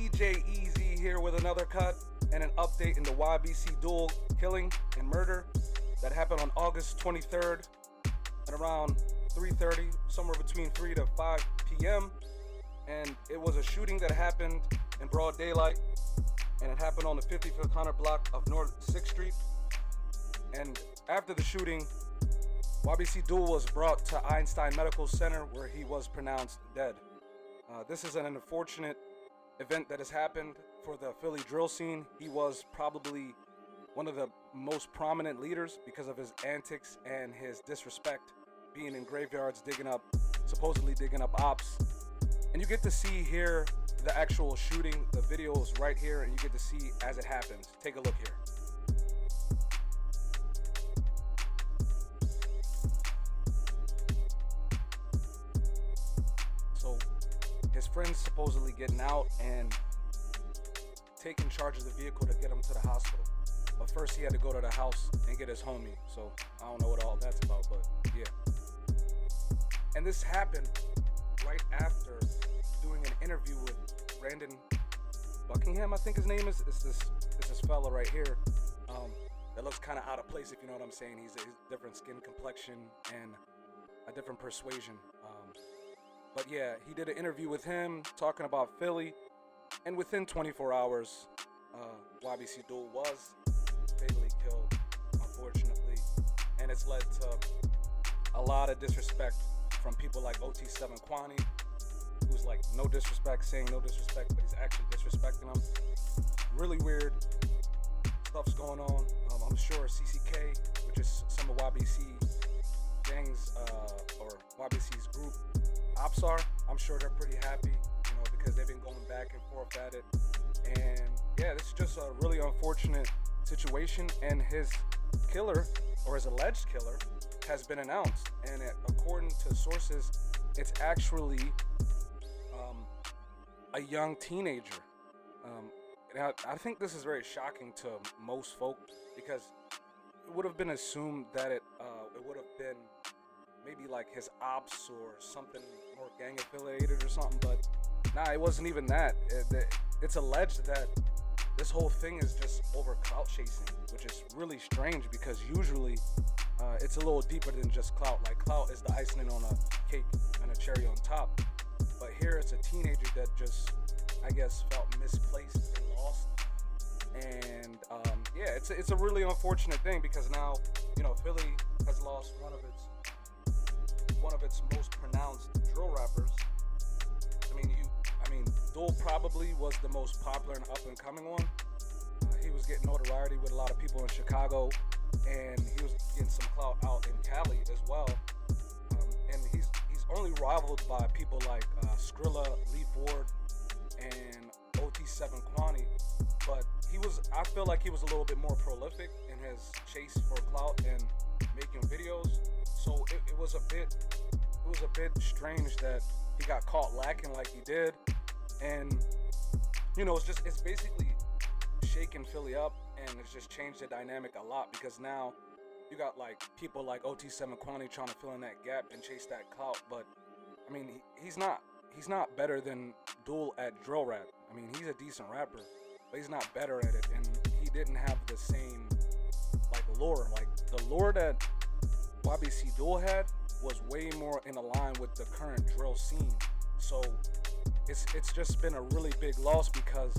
DJ Easy here with another cut and an update in the YBC Dul killing and murder that happened on August 23rd at around 3:30, somewhere between 3 to 5 p.m. And it was a shooting that happened in broad daylight, and it happened on the 5500 block of North 6th Street. And after the shooting, YBC Dul was brought to Einstein Medical Center where he was pronounced dead. This is an unfortunate event that has happened for the Philly drill scene. He was probably one of the most prominent leaders because of his antics and his disrespect, being in graveyards, supposedly digging up ops. And you get to see here the actual shooting. The video is right here, and you get to see as it happens. Take a look here. So his friends supposedly getting out and taking charge of the vehicle to get him to the hospital. But first he had to go to the house and get his homie. So I don't know what all that's about, but yeah. And this happened right after doing an interview with Brandon Buckingham, I think his name is. It's this fella right here that looks kind of out of place, if you know what I'm saying. He's a different skin complexion and a different persuasion. But yeah, he did an interview with him talking about Philly, and within 24 hours, YBC Dul was fatally killed, unfortunately, and it's led to a lot of disrespect from people like OT7 Quanny, who's like no disrespect, saying no disrespect, but he's actually disrespecting them. Really weird stuff's going on. I'm sure CCK, which is some of YBC gangs or YBC's group ops are, I'm sure they're pretty happy, because they've been going back and forth at it. And yeah, this is just a really unfortunate situation, and his killer, or his alleged killer, has been announced. And according to sources, it's actually a young teenager. And I think this is very shocking to most folk, because it would have been assumed that it would have been maybe like his ops or something more gang affiliated or something, but nah, it wasn't even that. It's alleged that this whole thing is just over clout chasing, which is really strange, because usually it's a little deeper than just clout. Like, clout is the icing on a cake and a cherry on top. But here it's a teenager that just, I guess, felt misplaced and lost. And yeah, it's a really unfortunate thing, because now, Philly has lost one of its most pronounced drill rappers. I mean, Dul probably was the most popular and up and coming one. He was getting notoriety with a lot of people in Chicago, and he was getting some clout out in Cali as well. And he's only rivaled by people like Skrilla, Leaf Ward, and OT7 Quanny. But I feel like he was a little bit more prolific in his chase for clout and making videos. So it was a bit strange that he got caught lacking like he did. And it's basically shaking Philly up, and it's just changed the dynamic a lot, because now you got like people like OT7 Quanny trying to fill in that gap and chase that clout. But I mean, he's not better than Dul at drill rap. I mean, he's a decent rapper, but he's not better at it, and he didn't have the same like lore. Like, the lore that YBC Dul had was way more in line with the current drill scene. So it's just been a really big loss, because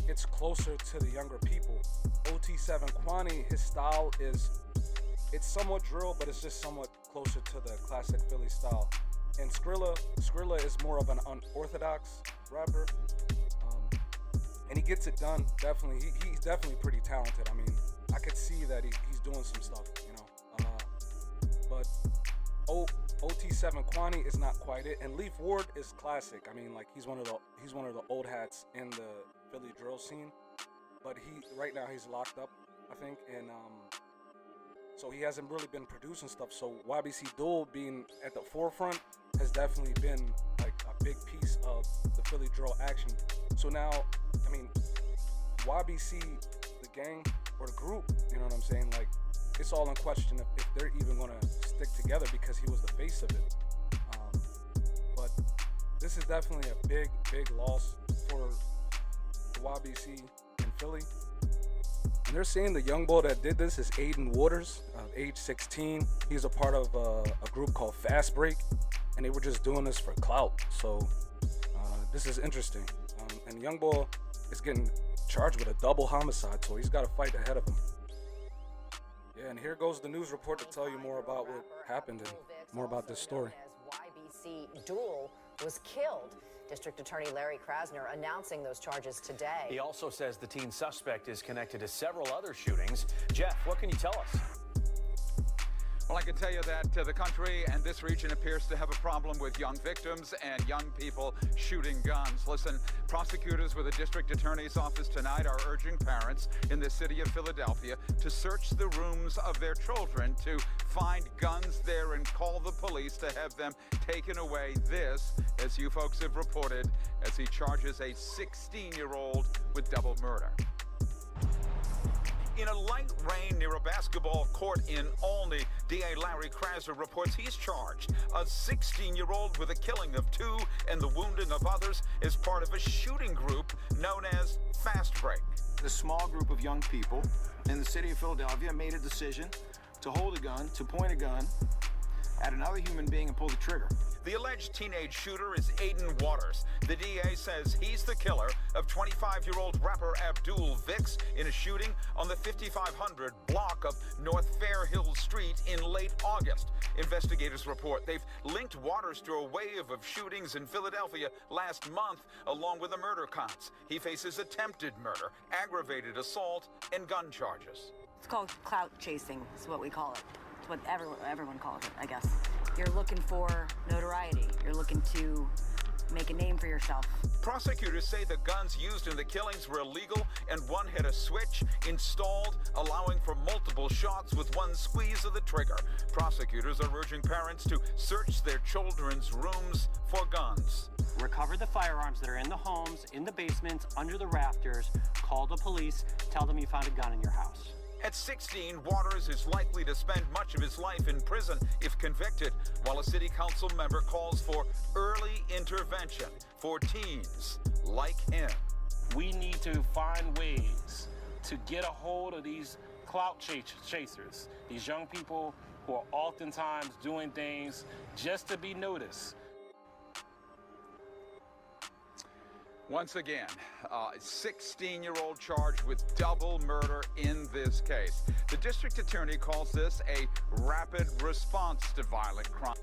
it's closer to the younger people. OT7 Quanny, his style it's somewhat drill, but it's just somewhat closer to the classic Philly style. And Skrilla is more of an unorthodox rapper, and he gets it done. Definitely, he's definitely pretty talented. I mean, I could see that he's doing some stuff, but OT7 Quanny is not quite it, and Leaf Ward is classic. I mean, like, he's one of the old hats in the Philly drill scene, but right now he's locked up, I think, and so he hasn't really been producing stuff. So YBC Dul being at the forefront has definitely been like a big piece of the Philly drill action. So now, I mean, YBC, the gang or the group, you know what I'm saying? Like, it's all in question if they're even going to stick together, because he was the face of it. But this is definitely a big loss for the YBC in Philly. And they're saying the young boy that did this is Aiden Waters, age 16. He's a part of a group called Fast Break, and they were just doing this for clout. So this is interesting. And the young boy is getting charged with a double homicide, so he's got a fight ahead of him. Yeah, and here goes the news report to tell you more about what happened and more about this story. YBC Dul was killed. District Attorney Larry Krasner announcing those charges today. He also says the teen suspect is connected to several other shootings. Jeff, what can you tell us? Well, I can tell you that the country and this region appears to have a problem with young victims and young people shooting guns. Listen, prosecutors with the district attorney's office tonight are urging parents in the city of Philadelphia to search the rooms of their children to find guns there and call the police to have them taken away. This, as you folks have reported, as he charges a 16-year-old with double murder. In a light rain near a basketball court in Olney, DA Larry Krasner reports he's charged a 16-year-old with the killing of 2 and the wounding of others as part of a shooting group known as Fast Break. A small group of young people in the city of Philadelphia made a decision to hold a gun, to point a gun at another human being and pull the trigger. The alleged teenage shooter is Aiden Waters. The DA says he's the killer of 25-year-old rapper Abdul Vix in a shooting on the 5500 block of North Fairhill Street in late August. Investigators report they've linked Waters to a wave of shootings in Philadelphia last month, along with the murder counts. He faces attempted murder, aggravated assault, and gun charges. It's called clout chasing, is what we call it. It's what everyone calls it, I guess. You're looking for notoriety. You're looking to make a name for yourself. Prosecutors say the guns used in the killings were illegal and one had a switch installed, allowing for multiple shots with one squeeze of the trigger. Prosecutors are urging parents to search their children's rooms for guns. Recover the firearms that are in the homes, in the basements, under the rafters. Call the police. Tell them you found a gun in your house. At 16, Waters is likely to spend much of his life in prison if convicted, while a city council member calls for early intervention for teens like him. We need to find ways to get a hold of these clout chasers, these young people who are oftentimes doing things just to be noticed. Once again, a 16-year-old charged with double murder in this case. The district attorney calls this a rapid response to violent crime.